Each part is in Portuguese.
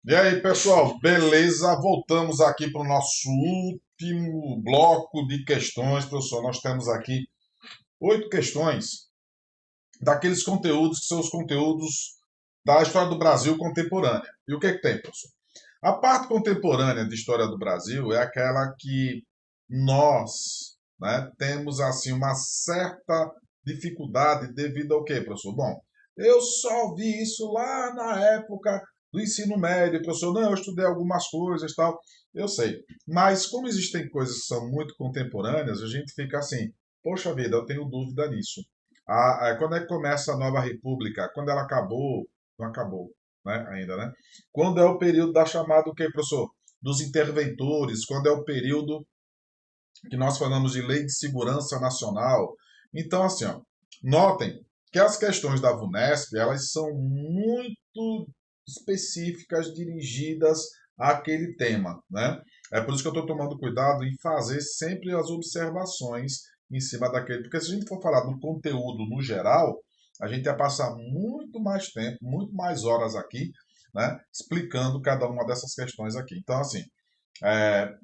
E aí, pessoal, beleza? Voltamos aqui para o nosso último bloco de questões, professor. Nós temos aqui 8 questões daqueles conteúdos que são os conteúdos da história do Brasil contemporânea. E o que é que tem, professor? A parte contemporânea de história do Brasil é aquela que nós, né, temos assim uma certa dificuldade devido ao quê, professor? Bom, eu só vi isso lá na época do ensino médio, professor. Não, eu estudei algumas coisas, tal. Eu sei. Mas como existem coisas que são muito contemporâneas, a gente fica assim, poxa vida, eu tenho dúvida nisso. Quando é que começa a nova república? Quando ela acabou? Não acabou, né? Ainda, né? Quando é o período da chamada, o que, professor? Dos interventores, quando é o período que nós falamos de Lei de Segurança Nacional. Então, assim, ó, notem que as questões da VUNESP, elas são muito específicas, dirigidas àquele tema, né? É por isso que eu estou tomando cuidado em fazer sempre as observações em cima daquele, porque se a gente for falar do conteúdo no geral, a gente ia passar muito mais tempo, muito mais horas aqui, né, explicando cada uma dessas questões aqui. Então, assim,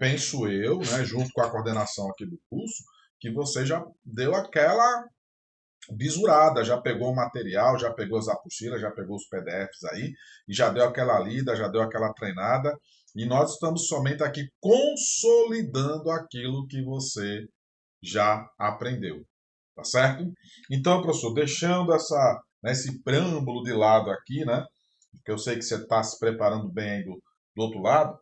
penso eu, né, junto com a coordenação aqui do curso, que você já deu aquela bisurada, já pegou o material, já pegou as apostilas, já pegou os PDFs aí, e já deu aquela lida, já deu aquela treinada, e nós estamos somente aqui consolidando aquilo que você já aprendeu, tá certo? Então, professor, deixando esse preâmbulo de lado aqui, né, porque eu sei que você está se preparando bem aí do outro lado,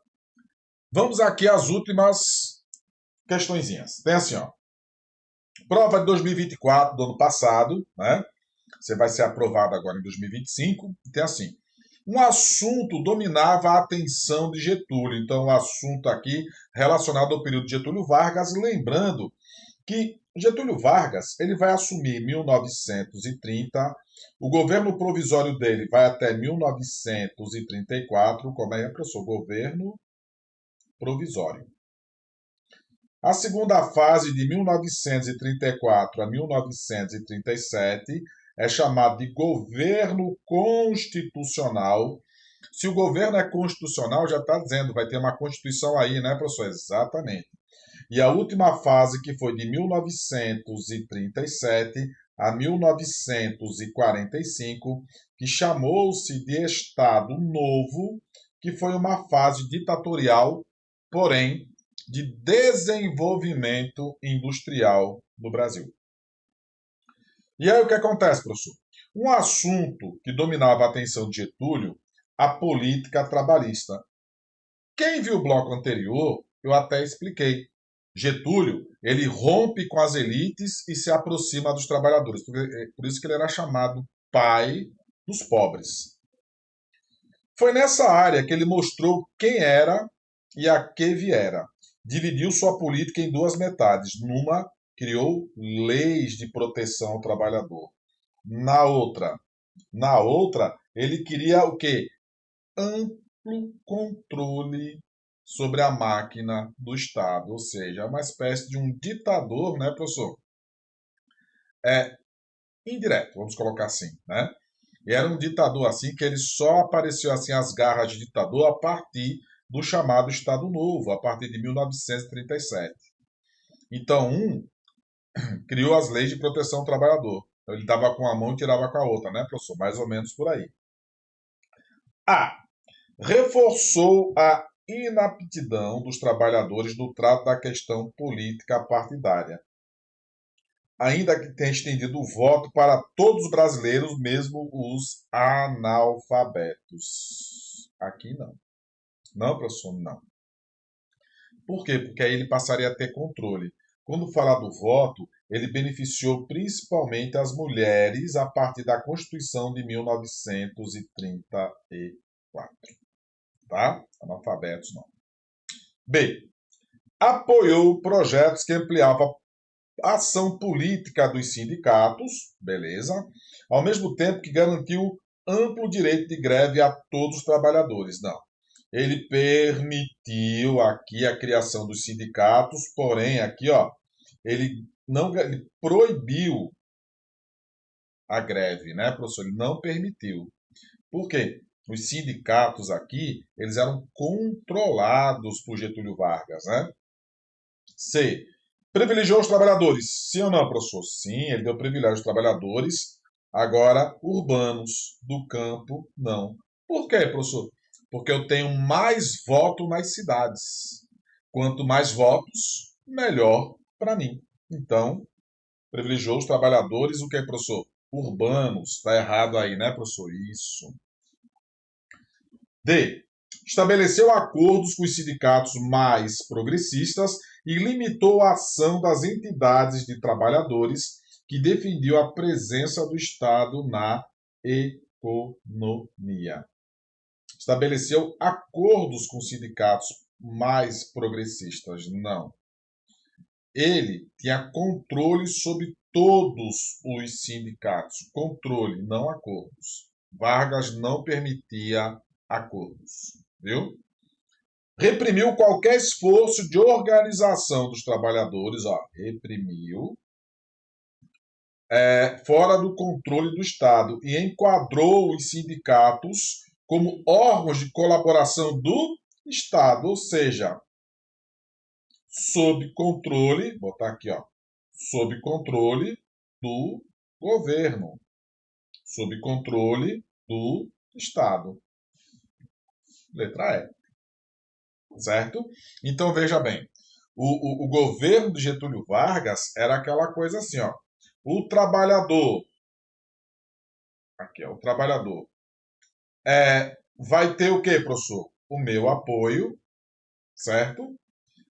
vamos aqui às últimas questõezinhas. Tem assim, ó. Prova de 2024 do ano passado, né? Você vai ser aprovado agora em 2025. Tem assim. Um assunto dominava a atenção de Getúlio. Então, o assunto aqui relacionado ao período de Getúlio Vargas, lembrando que Getúlio Vargas ele vai assumir em 1930, o governo provisório dele vai até 1934, como é, professor? Governo provisório. A segunda fase, de 1934 a 1937, é chamada de governo constitucional. Se o governo é constitucional, já está dizendo, vai ter uma constituição aí, né, professor? Exatamente. E a última fase, que foi de 1937 a 1945, que chamou-se de Estado Novo, que foi uma fase ditatorial, porém de desenvolvimento industrial no Brasil. E aí o que acontece, professor? Um assunto que dominava a atenção de Getúlio, a política trabalhista. Quem viu o bloco anterior, eu até expliquei. Getúlio, ele rompe com as elites e se aproxima dos trabalhadores. Por isso que ele era chamado pai dos pobres. Foi nessa área que ele mostrou quem era e a que viera. Dividiu sua política em duas metades. Numa, criou leis de proteção ao trabalhador. Na outra, ele queria o quê? Amplo controle sobre a máquina do Estado, ou seja, uma espécie de um ditador, né, professor? É indireto, vamos colocar assim, né? E era um ditador assim que ele só apareceu assim as garras de ditador a partir do chamado Estado Novo, a partir de 1937. Então, criou as leis de proteção ao trabalhador. Então, ele dava com a mão e tirava com a outra, né, professor? Mais ou menos por aí. A. Reforçou a inaptidão dos trabalhadores no trato da questão política partidária, ainda que tenha estendido o voto para todos os brasileiros, mesmo os analfabetos. Aqui não. Não, professor, não. Por quê? Porque aí ele passaria a ter controle. Quando falar do voto, ele beneficiou principalmente as mulheres a partir da Constituição de 1934. Tá? Analfabetos não. B. Apoiou projetos que ampliavam a ação política dos sindicatos, beleza, ao mesmo tempo que garantiu amplo direito de greve a todos os trabalhadores. Não. Ele permitiu aqui a criação dos sindicatos, porém aqui, ó, ele proibiu a greve, né, professor? Ele não permitiu. Por quê? os sindicatos aqui, eles eram controlados por Getúlio Vargas, né? C. Privilegiou os trabalhadores. Sim ou não, professor? Sim, ele deu privilégio aos trabalhadores. Agora, urbanos, do campo, não. Por quê, professor? Porque eu tenho mais voto nas cidades. Quanto mais votos, melhor para mim. Então, privilegiou os trabalhadores, o que, professor? Urbanos. Está errado aí, né, professor? Isso. D. Estabeleceu acordos com os sindicatos mais progressistas e limitou a ação das entidades de trabalhadores que defendiam a presença do Estado na economia. Estabeleceu acordos com sindicatos mais progressistas? Não. Ele tinha controle sobre todos os sindicatos. Controle, não acordos. Vargas não permitia acordos. Viu? Reprimiu qualquer esforço de organização dos trabalhadores, ó, reprimiu, fora do controle do Estado e enquadrou os sindicatos como órgãos de colaboração do Estado, ou seja, sob controle, vou botar aqui, ó, sob controle do governo, sob controle do Estado. Letra E. Certo? Então, veja bem, o governo de Getúlio Vargas era aquela coisa assim, ó, o trabalhador, aqui, ó, o trabalhador, vai ter o quê, professor? O meu apoio, certo?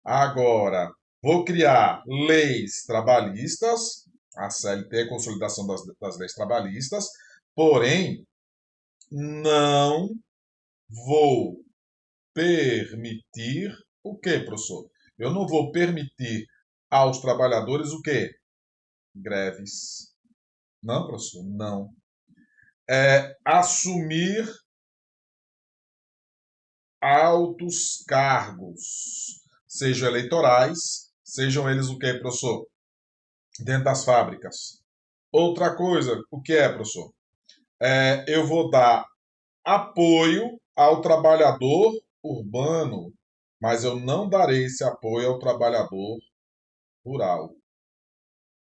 Agora, vou criar leis trabalhistas, a CLT, a Consolidação das Leis Trabalhistas, porém, não vou permitir o quê, professor? Eu não vou permitir aos trabalhadores o quê? Greves. Não, professor? Não. Assumir altos cargos, sejam eleitorais, sejam eles o quê, professor? Dentro das fábricas. Outra coisa, o que é, professor? Eu vou dar apoio ao trabalhador urbano, mas eu não darei esse apoio ao trabalhador rural.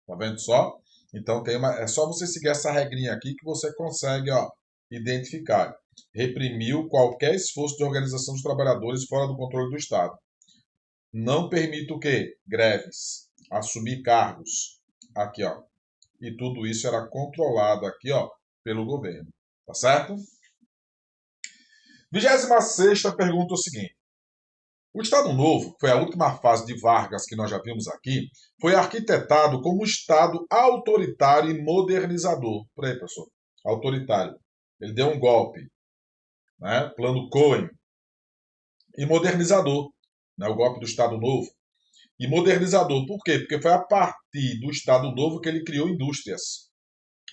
Tá vendo só? Então é só você seguir essa regrinha aqui que você consegue, ó, identificar. Reprimiu qualquer esforço de organização dos trabalhadores fora do controle do Estado. Não permite o quê? Greves. Assumir cargos. Aqui, ó. E tudo isso era controlado aqui, ó, pelo governo. Tá certo? 26ª pergunta é o seguinte. O Estado Novo, que foi a última fase de Vargas que nós já vimos aqui, foi arquitetado como um Estado autoritário e modernizador. Por aí, professor. Autoritário. Ele deu um golpe. Né? Plano Cohen. E modernizador. Né? O golpe do Estado Novo. E modernizador. Por quê? Porque foi a partir do Estado Novo que ele criou indústrias,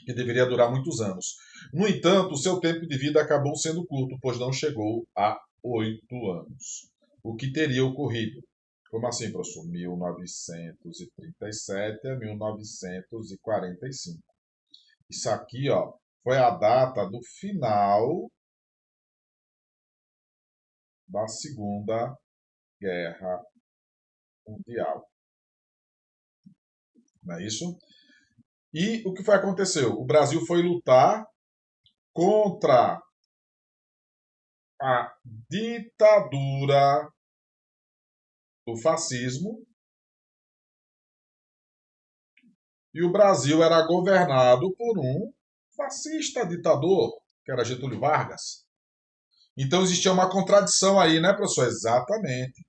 que deveria durar muitos anos. No entanto, o seu tempo de vida acabou sendo curto, pois não chegou a 8 anos. O que teria ocorrido? Como assim, professor? 1937 a 1945. Isso aqui, ó, foi a data do final da Segunda Guerra Mundial. Não é isso? E o que foi que aconteceu? O Brasil foi lutar contra a ditadura do fascismo e o Brasil era governado por um fascista ditador, que era Getúlio Vargas. Então existia uma contradição aí, né, professor? Exatamente.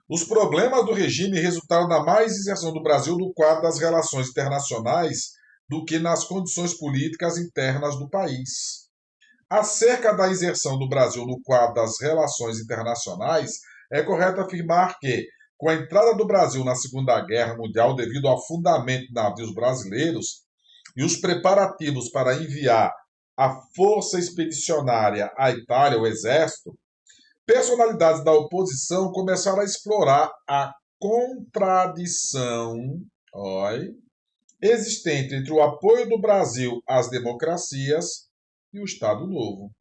Os problemas do regime resultaram da mais inserção do Brasil no quadro das relações internacionais do que nas condições políticas internas do país. Acerca da inserção do Brasil no quadro das relações internacionais, é correto afirmar que, com a entrada do Brasil na Segunda Guerra Mundial devido ao afundamento de navios brasileiros e os preparativos para enviar a força expedicionária à Itália, o exército, personalidades da oposição começaram a explorar a contradição existente entre o apoio do Brasil às democracias e o Estado Novo.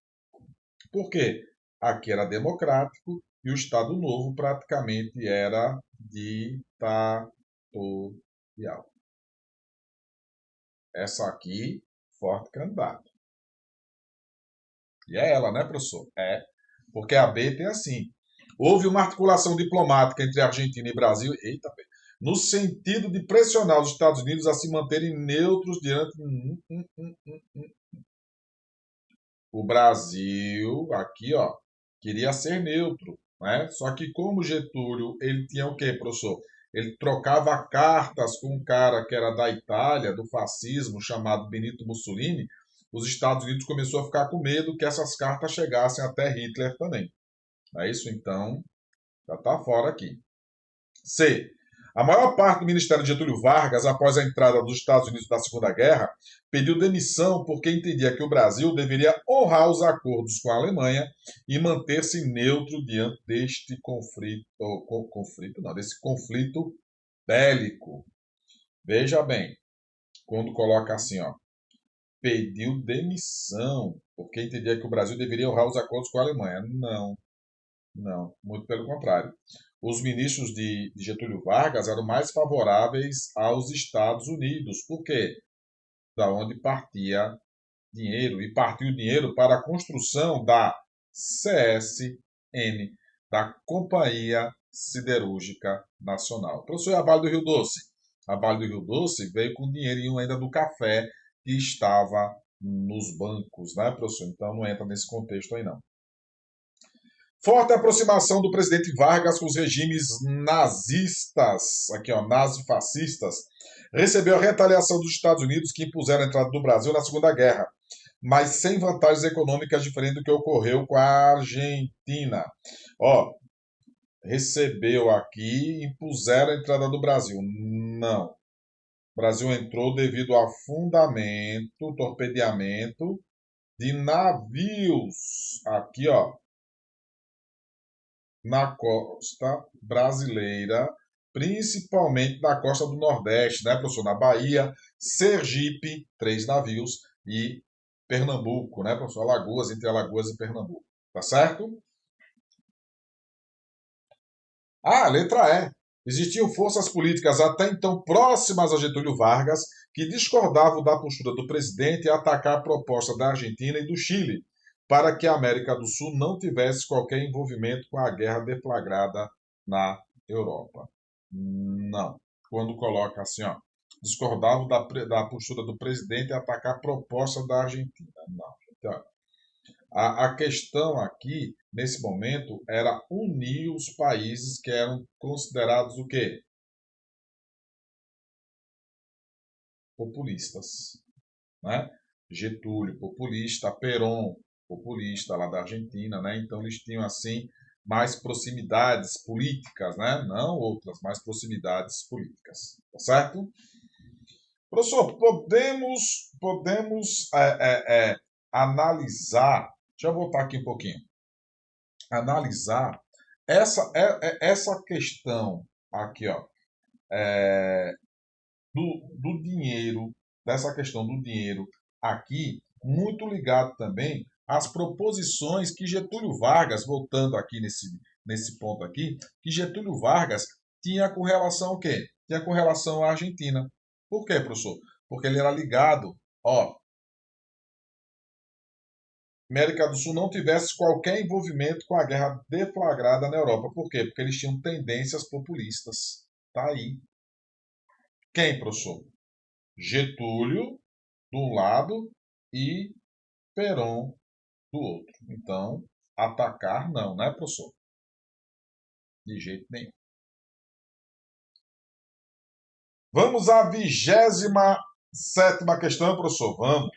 Por quê? Aqui era democrático e o Estado Novo praticamente era ditatorial. Essa aqui, forte candidato. E é ela, né, professor? É. Porque a B tem assim. Houve uma articulação diplomática entre Argentina e Brasil, eita, no sentido de pressionar os Estados Unidos a se manterem neutros diante. O Brasil, aqui, ó, queria ser neutro, né? Só que como Getúlio, ele tinha o quê, professor? Ele trocava cartas com um cara que era da Itália, do fascismo, chamado Benito Mussolini. Os Estados Unidos começou a ficar com medo que essas cartas chegassem até Hitler também. É isso, então, já está fora aqui. C. A maior parte do Ministério de Getúlio Vargas, após a entrada dos Estados Unidos na Segunda Guerra, pediu demissão porque entendia que o Brasil deveria honrar os acordos com a Alemanha e manter-se neutro diante deste desse conflito bélico. Veja bem, quando coloca assim, ó, pediu demissão porque entendia que o Brasil deveria honrar os acordos com a Alemanha. Não, muito pelo contrário. Os ministros de Getúlio Vargas eram mais favoráveis aos Estados Unidos. Por quê? Da onde partia dinheiro. E partiu dinheiro para a construção da CSN, da Companhia Siderúrgica Nacional. Professor, a Vale do Rio Doce? A Vale do Rio Doce veio com dinheirinho ainda do café que estava nos bancos, né, professor? Então não entra nesse contexto aí, não. Forte aproximação do presidente Vargas com os regimes nazistas, aqui ó, nazifascistas, recebeu a retaliação dos Estados Unidos que impuseram a entrada do Brasil na Segunda Guerra, mas sem vantagens econômicas diferentes do que ocorreu com a Argentina. Ó, recebeu aqui, impuseram a entrada do Brasil. Não. O Brasil entrou devido a afundamento, torpedeamento de navios. Aqui, ó, na costa brasileira, principalmente na costa do Nordeste, né, professor? Na Bahia, Sergipe, 3 navios, e Pernambuco, né, professor? Alagoas, entre Alagoas e Pernambuco. Tá certo? Letra E. Existiam forças políticas até então próximas a Getúlio Vargas que discordavam da postura do presidente e atacar a proposta da Argentina e do Chile para que a América do Sul não tivesse qualquer envolvimento com a guerra deflagrada na Europa. Não. Quando coloca assim, ó, discordavam da postura do presidente e atacar a proposta da Argentina. Não. Então, a questão aqui, nesse momento, era unir os países que eram considerados o quê? Populistas. Né? Getúlio, populista, Perón, populista lá da Argentina, né? Então eles tinham assim mais proximidades políticas, né? Não outras, mais proximidades políticas, tá certo? Professor, podemos analisar, deixa eu voltar aqui um pouquinho, analisar essa questão aqui, ó, do dinheiro, dessa questão do dinheiro aqui, muito ligado também às proposições que Getúlio Vargas, voltando aqui nesse ponto aqui, que Getúlio Vargas tinha com relação ao quê? Tinha com relação à Argentina. Por quê, professor? Porque ele era ligado, ó, América do Sul não tivesse qualquer envolvimento com a guerra deflagrada na Europa. Por quê? Porque eles tinham tendências populistas. Tá aí. Quem, professor? Getúlio, de um lado, e Perón, do outro. Então, atacar não, né, professor? De jeito nenhum. Vamos à 27ª questão, professor. Vamos.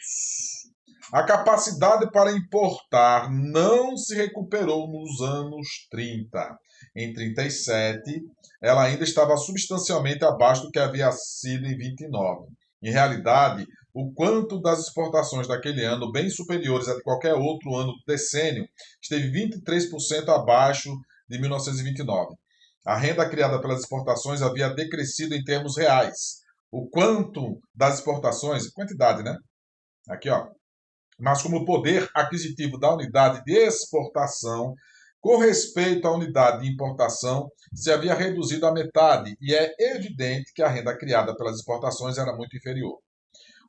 A capacidade para importar não se recuperou nos anos 30. Em 37, ela ainda estava substancialmente abaixo do que havia sido em 29. Em realidade, o quanto das exportações daquele ano, bem superiores a de qualquer outro ano do decênio, esteve 23% abaixo de 1929. A renda criada pelas exportações havia decrescido em termos reais. O quanto das exportações, quantidade, né? Aqui, ó. mas como poder aquisitivo da unidade de exportação, com respeito à unidade de importação, se havia reduzido à metade, e é evidente que a renda criada pelas exportações era muito inferior.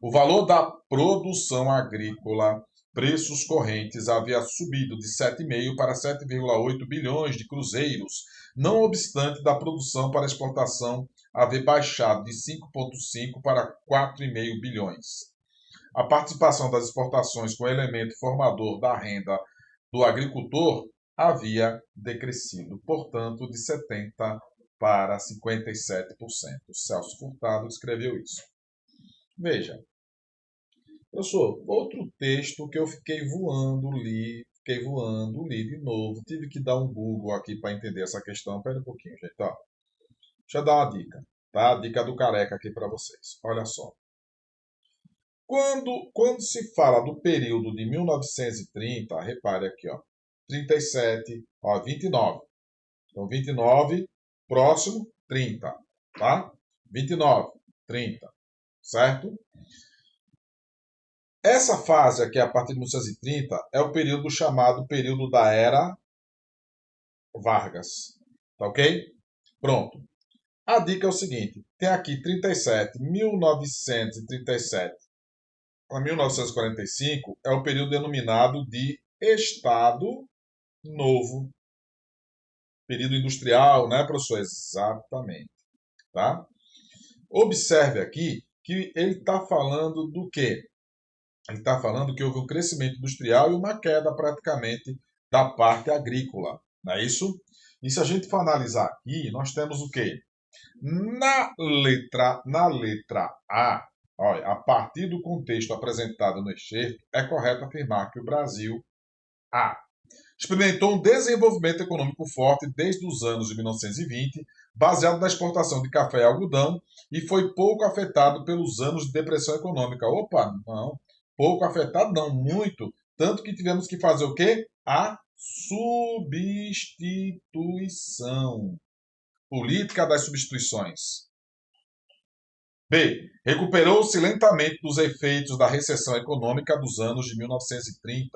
O valor da produção agrícola, preços correntes, havia subido de 7,5 para 7,8 bilhões de cruzeiros, não obstante da produção para exportação haver baixado de 5,5 para 4,5 bilhões. A participação das exportações com elemento formador da renda do agricultor havia decrescido, portanto, de 70% para 57%. Celso Furtado escreveu isso. Veja, professor, outro texto que eu fiquei voando, li de novo. Tive que dar um Google aqui para entender essa questão. Espera um pouquinho, gente. Ó. Deixa eu dar uma dica, tá? A dica do careca aqui para vocês. Olha só. Quando se fala do período de 1930, repare aqui, ó, 37, ó, 29. Então, 29, próximo, 30, tá? 29, 30, certo? Essa fase aqui, a partir de 1930, é o período chamado período da Era Vargas, tá ok? Pronto. A dica é o seguinte, tem aqui 37, 1937 a 1945 é o período denominado de Estado Novo. Período industrial, né, professor? Exatamente. Tá? Observe aqui que ele está falando do quê? Ele está falando que houve um crescimento industrial e uma queda praticamente da parte agrícola. Não é isso? E se a gente for analisar aqui, nós temos o quê? Na letra A, olha, a partir do contexto apresentado no excerto, é correto afirmar que o Brasil A. experimentou um desenvolvimento econômico forte desde os anos de 1920, baseado na exportação de café e algodão, e foi pouco afetado pelos anos de depressão econômica. Opa, não. Pouco afetado, não, muito. Tanto que tivemos que fazer o quê? A substituição. Política das substituições. B. Recuperou-se lentamente dos efeitos da recessão econômica dos anos de 1930,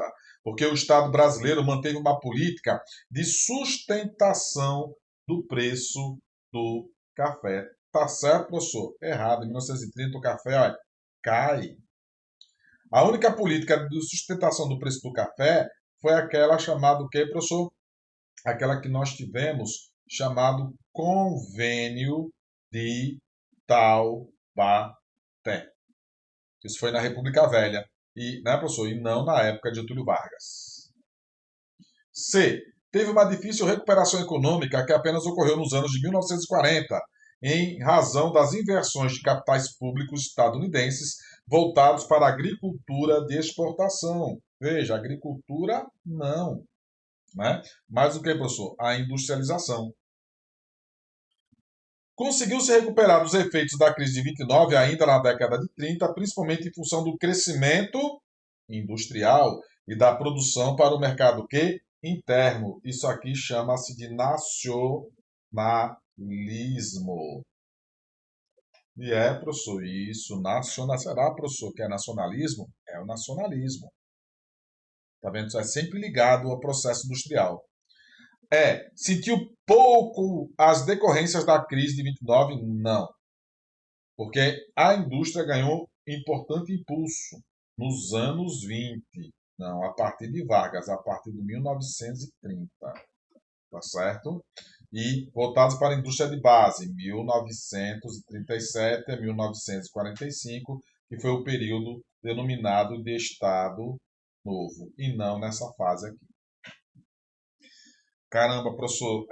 porque o Estado brasileiro manteve uma política de sustentação do preço do café. Tá certo, professor? Errado. Em 1930 o café, olha, cai. A única política de sustentação do preço do café foi aquela chamada o quê, professor? Aquela que nós tivemos chamado Convênio de Taubaté. Isso foi na República Velha, e, né, professor? E não na época de Getúlio Vargas. C. Teve uma difícil recuperação econômica que apenas ocorreu nos anos de 1940, em razão das inversões de capitais públicos estadunidenses voltados para a agricultura de exportação. Veja, agricultura não. Né? Mas o que, professor? A industrialização. Conseguiu se recuperar dos efeitos da crise de 29 ainda na década de 30, principalmente em função do crescimento industrial e da produção para o mercado que? Interno. Isso aqui chama-se de nacionalismo. E é, professor, isso, será, professor, que é nacionalismo? É o nacionalismo. Tá vendo? Isso é sempre ligado ao processo industrial. Sentiu pouco as decorrências da crise de 29? Não. Porque a indústria ganhou importante impulso nos anos 20. Não, a partir de Vargas, a partir de 1930. Tá certo? E voltados para a indústria de base, 1937 a 1945, que foi o período denominado de Estado Novo, e não nessa fase aqui. Caramba, professor,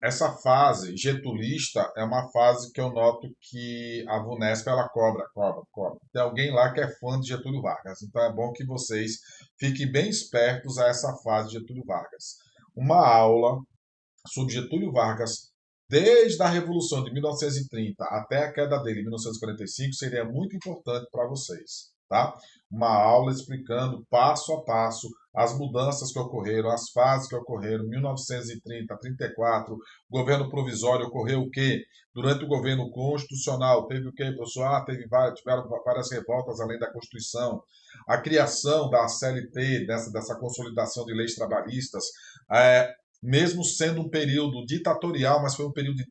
essa fase getulista é uma fase que eu noto que a VUNESP ela cobra. Tem alguém lá que é fã de Getúlio Vargas, então é bom que vocês fiquem bem espertos a essa fase de Getúlio Vargas. Uma aula sobre Getúlio Vargas desde a Revolução de 1930 até a queda dele em 1945 seria muito importante para vocês. tá? Uma aula explicando passo a passo as mudanças que ocorreram, as fases que ocorreram, 1930, 34, governo provisório, ocorreu o quê? Durante o governo constitucional, teve o quê, professor? Tiveram várias revoltas além da Constituição. A criação da CLT, dessa consolidação de leis trabalhistas, mesmo sendo um período ditatorial, mas foi um período de